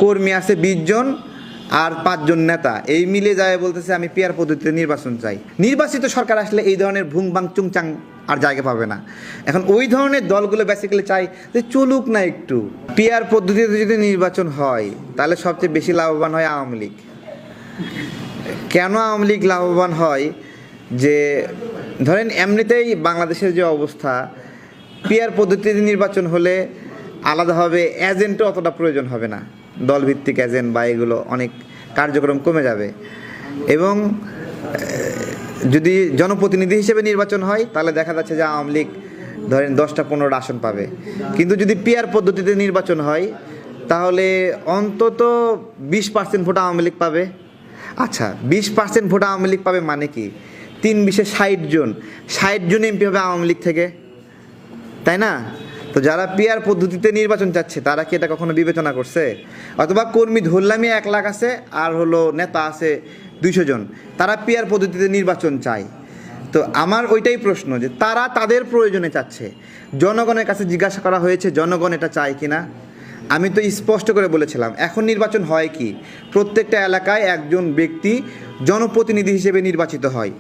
কর্মী আছে 20 জন আর 5 জন নেতা, এই মিলে যায় বলতেছে আমি পিয়ার পদ্ধতিতে নির্বাচন চাই। নির্বাচিত সরকার আসলে এই ধরনের ভুং বাং চুংচাং আর জায়গা পাবে না। এখন ওই ধরনের দলগুলো বেসিক্যালি চাই যে চলুক না একটু। পিয়ার পদ্ধতিতে যদি নির্বাচন হয় তাহলে সবচেয়ে বেশি লাভবান হয় আওয়ামী লীগ। কেন আওয়ামী লীগ লাভবান হয়? যে ধরেন এমনিতেই বাংলাদেশের যে অবস্থা, পিয়ার পদ্ধতিতে নির্বাচন হলে আলাদাভাবে এজেন্টও অতটা প্রয়োজন হবে না, দলভিত্তিক এজেন্ট বা এগুলো অনেক কার্যক্রম কমে যাবে। এবং যদি জনপ্রতিনিধি হিসেবে নির্বাচন হয় তাহলে দেখা যাচ্ছে যে আওয়ামী লীগ ধরেন 10টা-15টা আসন পাবে। কিন্তু যদি পিয়ার পদ্ধতিতে নির্বাচন হয় তাহলে অন্তত 20% ভোট আওয়ামী লীগ পাবে। আচ্ছা, 20% ভোট আওয়ামী লীগ পাবে মানে কি? 3-20-এ 60 জন এমপি হবে আওয়ামী লীগ থেকে, তাই না? তো যারা পিয়ার পদ্ধতিতে নির্বাচন চাচ্ছে তারা কি এটা কখনো বিবেচনা করছে? অথবা কর্মী ধরলামই 1 লাখ আছে আর হলো নেতা আছে 200 জন, তারা পিয়ার পদ্ধতিতে নির্বাচন চায়। তো আমার ওইটাই প্রশ্ন যে তারা তাদের প্রয়োজনে চাচ্ছে, জনগণের কাছে জিজ্ঞাসা করা হয়েছে জনগণ এটা চায় কিনা? আমি তো স্পষ্ট করে বলেছিলাম এখন নির্বাচন হয় কি, প্রত্যেকটা এলাকায় একজন ব্যক্তি জনপ্রতিনিধি হিসেবে নির্বাচিত হয়,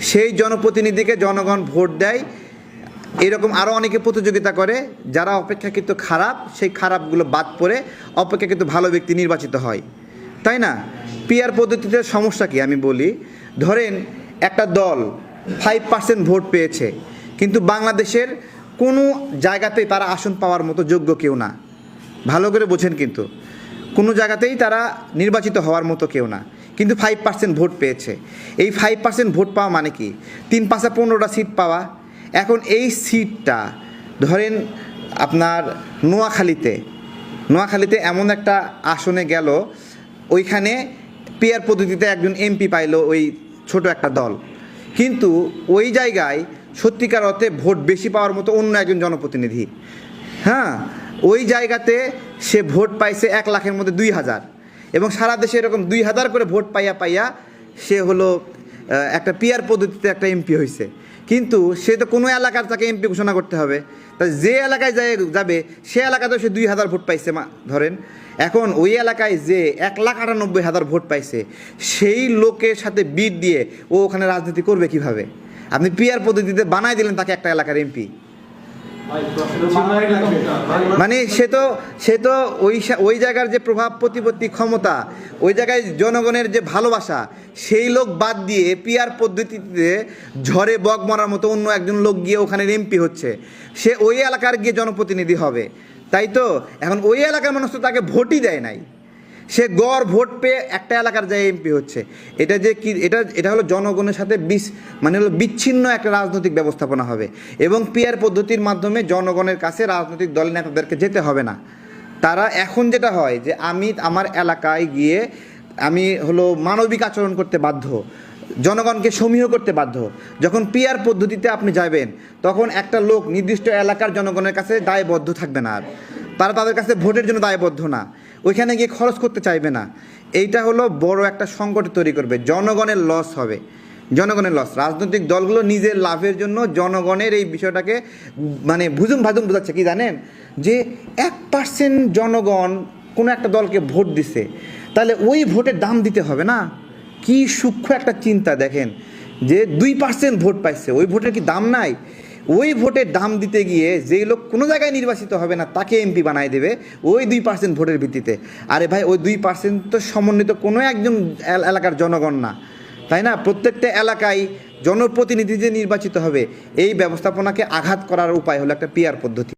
সেই জনপ্রতিনিধিকে জনগণ ভোট দেয়। এরকম আরও অনেকে প্রতিযোগিতা করে, যারা অপেক্ষাকৃত খারাপ সেই খারাপগুলো বাদ পড়ে অপেক্ষাকৃত ভালো ব্যক্তি নির্বাচিত হয়, তাই না? পিয়ার পদ্ধতিতে সমস্যা কি আমি বলি। ধরেন একটা দল 5% ভোট পেয়েছে, কিন্তু বাংলাদেশের কোনো জায়গাতেই তারা আসন পাওয়ার মতো যোগ্য কেউ না। ভালো করে বোঝেন, কিন্তু কোনো জায়গাতেই তারা নির্বাচিত হওয়ার মতো কেউ না, কিন্তু 5% ভোট পেয়েছে। এই 5% ভোট পাওয়া মানে কি? 3-5-15টা সিট পাওয়া। এখন এই সিটটা ধরেন আপনার নোয়াখালীতে এমন একটা আসনে গেল, ওইখানে পিয়ার পদ্ধতিতে একজন এমপি পাইলো ওই ছোট একটা দল, কিন্তু ওই জায়গায় সত্যিকার অর্থে ভোট বেশি পাওয়ার মতো অন্য একজন জনপ্রতিনিধি, হ্যাঁ, ওই জায়গাতে সে ভোট পাইছে 1 লাখের মধ্যে 2000, এবং সারা দেশে এরকম 2000 করে ভোট পাইয়া সে হলো একটা পিয়ার পদ্ধতিতে একটা এমপি হয়েছে। কিন্তু সে তো কোনো এলাকার তাকে এমপি ঘোষণা করতে হবে, তা যে এলাকায় যাবে সে এলাকাতেও সে 2000 ভোট পাইছে ধরেন। এখন ওই এলাকায় যে 1,98,000 ভোট পাইছে, সেই লোকের সাথে বিট দিয়ে ও ওখানে রাজনীতি করবে কিভাবে? আপনি পিয়ার পদ্ধতিতে বানাই দিলেন তাকে একটা এলাকার এমপি, মানে সে তো ওই জায়গার যে প্রভাব প্রতিপত্তি ক্ষমতা, ওই জায়গায় জনগণের যে ভালোবাসা, সেই লোক বাদ দিয়ে পিয়ার পদ্ধতিতে ঝড়ে বক মারার মতো অন্য একজন লোক গিয়ে ওখানে এমপি হচ্ছে, সে ওই এলাকার গিয়ে জনপ্রতিনিধি হবে, তাই তো? এখন ওই এলাকার মানুষ তো তাকে ভোটই দেয় নাই, সে গড় ভোট পেয়ে একটা এলাকার যায় এমপি হচ্ছে। এটা যে কি, এটা হলো জনগণের সাথে মানে হলো বিচ্ছিন্ন একটা রাজনৈতিক ব্যবস্থাপনা হবে। এবং পিয়ার পদ্ধতির মাধ্যমে জনগণের কাছে রাজনৈতিক দলের নেতাদেরকে যেতে হবে না। তারা এখন যেটা হয় যে আমি আমার এলাকায় গিয়ে আমি হলো মানবিক আচরণ করতে বাধ্য, জনগণকে সমীহ করতে বাধ্য। যখন পিয়ার পদ্ধতিতে আপনি যাবেন তখন একটা লোক নির্দিষ্ট এলাকার জনগণের কাছে দায়বদ্ধ থাকবে না, আর তারা তাদের কাছে ভোটের জন্য দায়বদ্ধ না, ওইখানে গিয়ে খরচ করতে চাইবে না। এইটা হলো বড় একটা সংকট তৈরি করবে, জনগণের লস হবে, জনগণের লস। রাজনৈতিক দলগুলো নিজের লাভের জন্য জনগণের এই বিষয়টাকে মানে ভুজুম ভাজুম বোঝাচ্ছে। কি জানেন, যে 1% জনগণ কোনো একটা দলকে ভোট দিছে, তাহলে ওই ভোটের দাম দিতে হবে না? কি সূক্ষ্ম একটা চিন্তা দেখেন, যে 2% ভোট পাইছে, ওই ভোটের কি দাম নাই? ওই ভোটের দাম দিতে গিয়ে যেই লোক কোনো জায়গায় নির্বাচিত হবে না তাকে এমপি বানায় দেবে ওই 2% ভোটের ভিত্তিতে। আরে ভাই, ওই 2% তো সমন্বিত কোনো একজন এলাকার জনগণ না, তাই না? প্রত্যেকটা এলাকায় জনপ্রতিনিধি যে নির্বাচিত হবে, এই ব্যবস্থাপনাকে আঘাত করার উপায় হলো একটা পিয়ার পদ্ধতি।